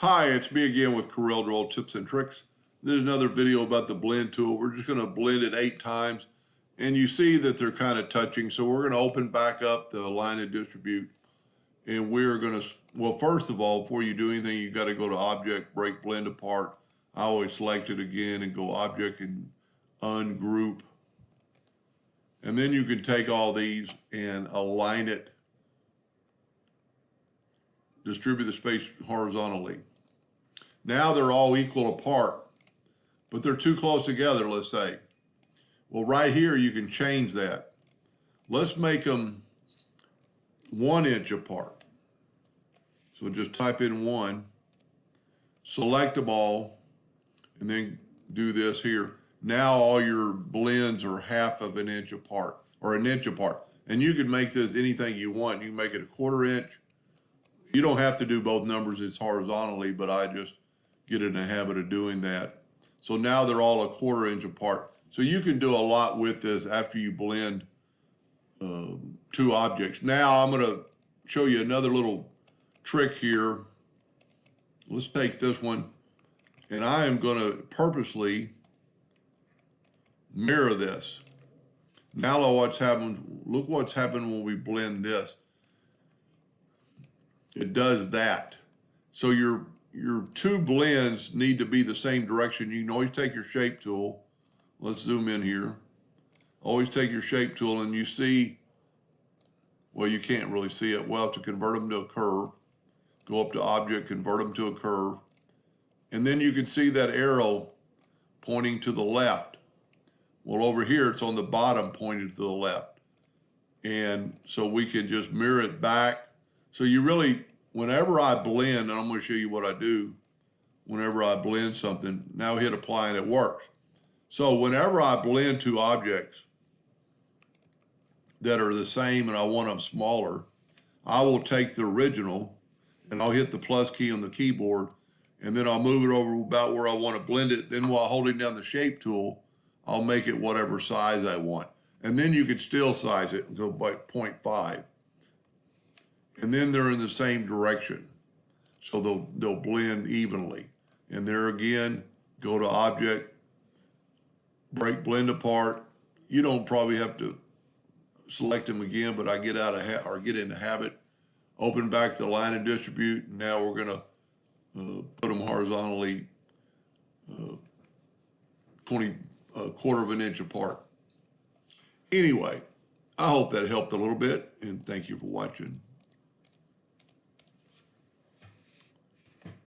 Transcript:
Hi, it's me again with Corel Draw Tips and Tricks. This is another video about the blend tool. We're just going to blend it 8 times, and you see that they're kind of touching. So we're going to open back up the align and distribute, and we're going to, well, first of all, before you do anything, you got to go to Object, Break Blend Apart. I always select it again and go Object and Ungroup. And then you can take all these and align it, distribute the space horizontally. Now they're all equal apart, but they're too close together, let's say. Well, right here, you can change that. Let's make them 1 inch apart. So just type in 1, select them all, and then do this here. Now all your blends are 1/2 inch apart, or 1 inch apart. And you can make this anything you want. You can make it 1/4 inch. You don't have to do both numbers, it's horizontally, but I just get in the habit of doing that. So now they're all 1/4 inch apart. So you can do a lot with this after you blend 2 objects. Now I'm gonna show you another little trick here. Let's take this one, and I am gonna purposely mirror this. Now look what's happened when we blend this. It does that. So your 2 blends need to be the same direction. You can always take your shape tool. Let's zoom in here. Always take your shape tool and you see, well, you can't really see it. Well, to convert them to a curve, go up to Object, convert them to a curve. And then you can see that arrow pointing to the left. Well, over here, it's on the bottom pointed to the left. And so we can just mirror it back. So you really, whenever I blend, and I'm going to show you what I do whenever I blend something, now hit apply and it works. So whenever I blend 2 objects that are the same and I want them smaller, I will take the original and I'll hit the plus key on the keyboard, and then I'll move it over about where I want to blend it. Then while holding down the shape tool, I'll make it whatever size I want. And then you can still size it and go by 0.5. And then they're in the same direction. So they'll blend evenly. And there again, go to Object, Break Blend Apart. You don't probably have to select them again, but I get in the habit. Open back the line and distribute. Now we're gonna put them horizontally 1/4 inch apart. Anyway, I hope that helped a little bit, and thank you for watching.